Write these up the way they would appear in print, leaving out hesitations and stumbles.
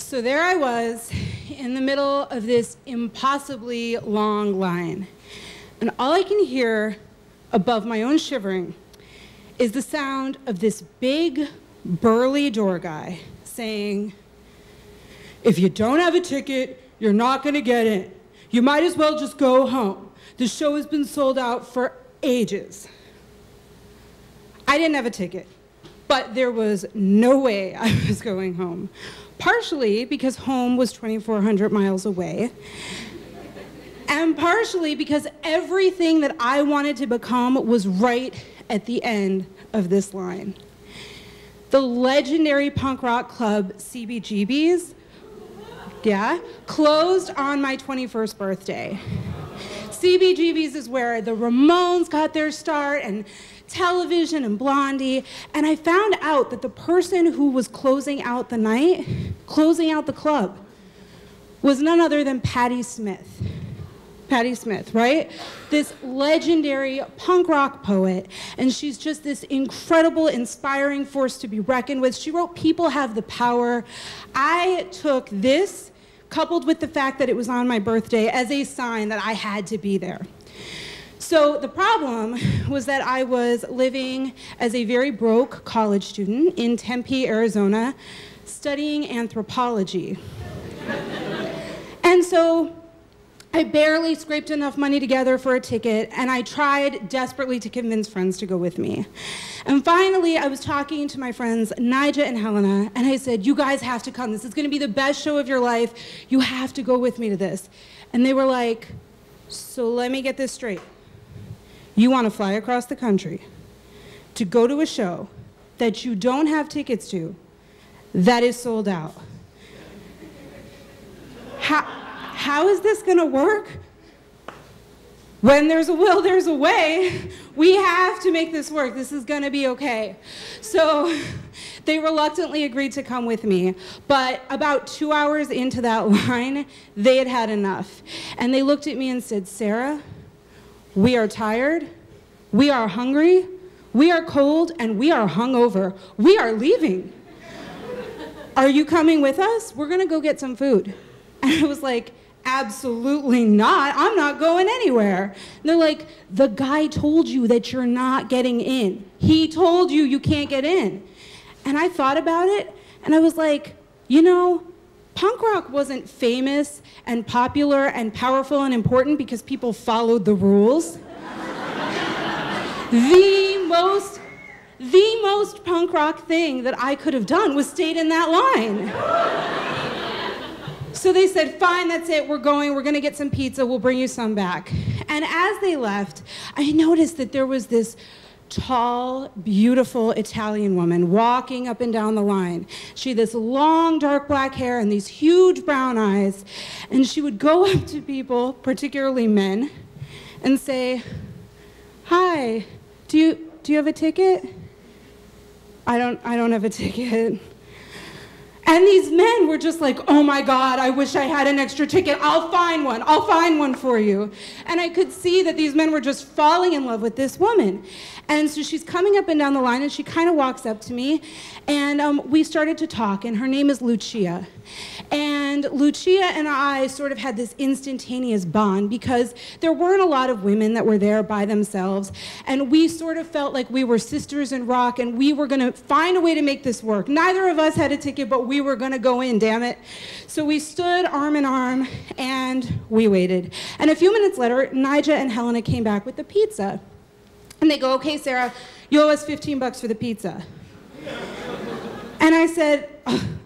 So there I was in the middle of this impossibly long line. And all I can hear above my own shivering is the sound of this big, burly door guy saying, "If you don't have a ticket, you're not gonna get in. You might as well just go home. The show has been sold out for ages." I didn't have a ticket, but there was no way I was going home. Partially because home was 2,400 miles away, and partially because everything that I wanted to become was right at the end of this line. The legendary punk rock club CBGB's, closed on my 21st birthday. CBGB's is where the Ramones got their start, and Television and Blondie, and I found out that the person who was closing out the night, closing out the club, was none other than Patti Smith. Patti Smith, right? This legendary punk rock poet, and she's just this incredible, inspiring force to be reckoned with. She wrote "People Have the Power." I took this, coupled with the fact that it was on my birthday, as a sign that I had to be there. So the problem was that I was living as a very broke college student in Tempe, Arizona, studying anthropology. And so I barely scraped enough money together for a ticket, and I tried desperately to convince friends to go with me. And finally, I was talking to my friends, Nija and Helena, and I said, "You guys have to come. This is gonna be the best show of your life. You have to go with me to this." And they were like, "So let me get this straight. You want to fly across the country to go to a show that you don't have tickets to that is sold out. How is this going to work? When there's a will, there's a way. We have to make this work. This is going to be okay." So they reluctantly agreed to come with me. But about 2 hours into that line, they had had enough. And they looked at me and said, "Sarah, we are tired, we are hungry, we are cold, and we are hungover. We are leaving. Are you coming with us? We're gonna go get some food." And I was like, "Absolutely not. I'm not going anywhere." And they're like, "The guy told you that you're not getting in. He told you you can't get in." And I thought about it, and I was like, you know, punk rock wasn't famous and popular and powerful and important because people followed the rules. The most punk rock thing that I could have done was stayed in that line. So they said, "Fine, that's it, we're gonna get some pizza, we'll bring you some back." And as they left, I noticed that there was this tall, beautiful Italian woman walking up and down the line. She had this long, dark black hair and these huge brown eyes, and she would go up to people, particularly men, and say, "Hi, do you have a ticket?" I don't have a ticket." And these men were just like, "Oh my God, I wish I had an extra ticket. I'll find one for you." And I could see that these men were just falling in love with this woman. And so she's coming up and down the line, and she kind of walks up to me, and we started to talk, and her name is Lucia. And Lucia and I sort of had this instantaneous bond because there weren't a lot of women that were there by themselves, and we sort of felt like we were sisters in rock, and we were gonna find a way to make this work. Neither of us had a ticket, but we were gonna go in, damn it. So we stood arm in arm, and we waited. And a few minutes later, Nija and Helena came back with the pizza. And they go, "Okay, Sarah, you owe us $15 for the pizza." And I said,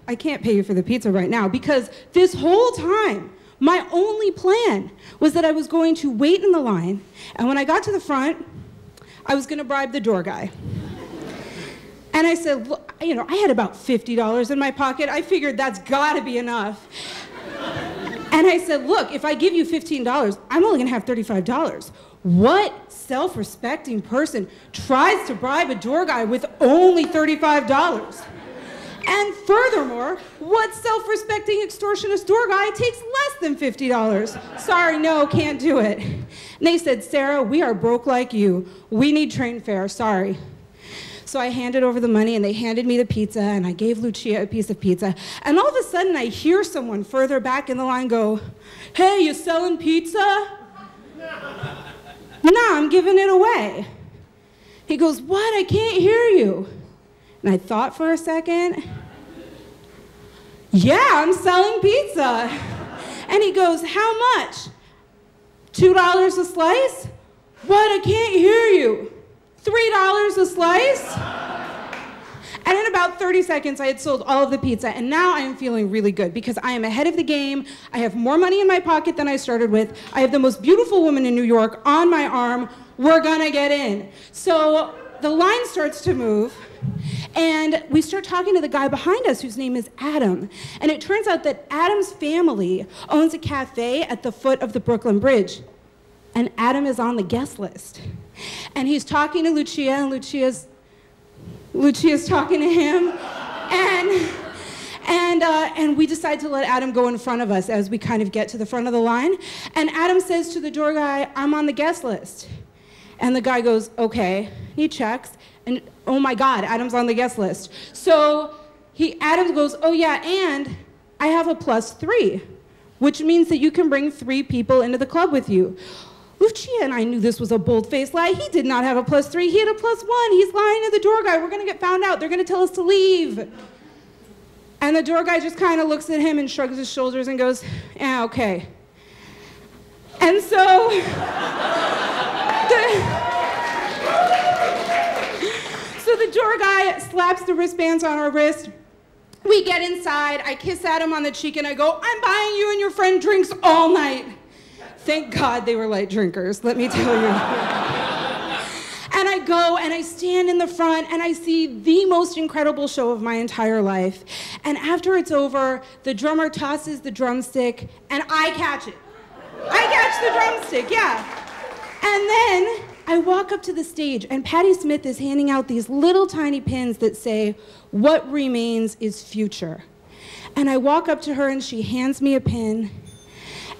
"I can't pay you for the pizza right now," because this whole time, my only plan was that I was going to wait in the line, and when I got to the front, I was gonna bribe the door guy. And I said, "Look, you know, I had about $50 in my pocket. I figured that's gotta be enough." And I said, "Look, if I give you $15, I'm only gonna have $35. What self-respecting person tries to bribe a door guy with only $35? And furthermore, what self-respecting extortionist door guy takes less than $50? Sorry, no, can't do it." And they said, "Sarah, we are broke like you. We need train fare, sorry." So I handed over the money, and they handed me the pizza, and I gave Lucia a piece of pizza. And all of a sudden, I hear someone further back in the line go, "Hey, you selling pizza?" "No, I'm giving it away." He goes, "What? I can't hear you." And I thought for a second. "Yeah, I'm selling pizza." And he goes, "How much? $2 a slice?" "What? I can't hear you." $3 a slice? And in about 30 seconds, I had sold all of the pizza, and now I am feeling really good because I am ahead of the game. I have more money in my pocket than I started with. I have the most beautiful woman in New York on my arm. We're gonna get in. So the line starts to move, and we start talking to the guy behind us whose name is Adam. And it turns out that Adam's family owns a cafe at the foot of the Brooklyn Bridge. And Adam is on the guest list. And he's talking to Lucia, and Lucia's talking to him. And we decide to let Adam go in front of us as we kind of get to the front of the line. And Adam says to the door guy, "I'm on the guest list." And the guy goes, "Okay." He checks, and oh my God, Adam's on the guest list. So Adam goes, "Oh yeah, and I have a +3, which means that you can bring 3 people into the club with you." Lucia and I knew this was a bold-faced lie. He did not have a +3, he had a +1. He's lying to the door guy. We're gonna get found out. They're gonna tell us to leave. And the door guy just kind of looks at him and shrugs his shoulders and goes, "Yeah, okay." And so, the door guy slaps the wristbands on our wrist. We get inside, I kiss Adam on the cheek, and I go, "I'm buying you and your friend drinks all night." Thank God they were light drinkers, let me tell you. And I go and I stand in the front and I see the most incredible show of my entire life. And after it's over, the drummer tosses the drumstick and I catch it. I catch the drumstick, yeah. And then I walk up to the stage and Patti Smith is handing out these little tiny pins that say, "What remains is future." And I walk up to her and she hands me a pin.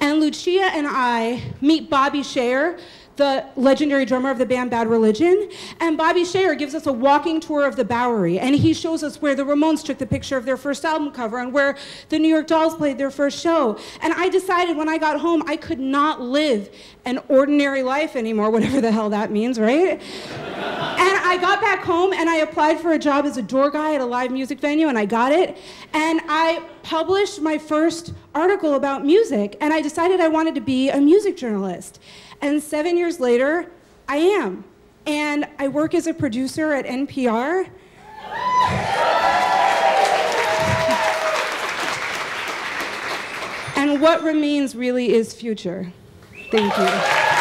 And Lucia and I meet Bobby Scher, the legendary drummer of the band Bad Religion. And Bobby Scher gives us a walking tour of the Bowery. And he shows us where the Ramones took the picture of their first album cover and where the New York Dolls played their first show. And I decided when I got home, I could not live an ordinary life anymore, whatever the hell that means, right? And I got back home and I applied for a job as a door guy at a live music venue and I got it. And I published my first article about music and I decided I wanted to be a music journalist. And 7 years later, I am. And I work as a producer at NPR. And what remains really is future. Thank you.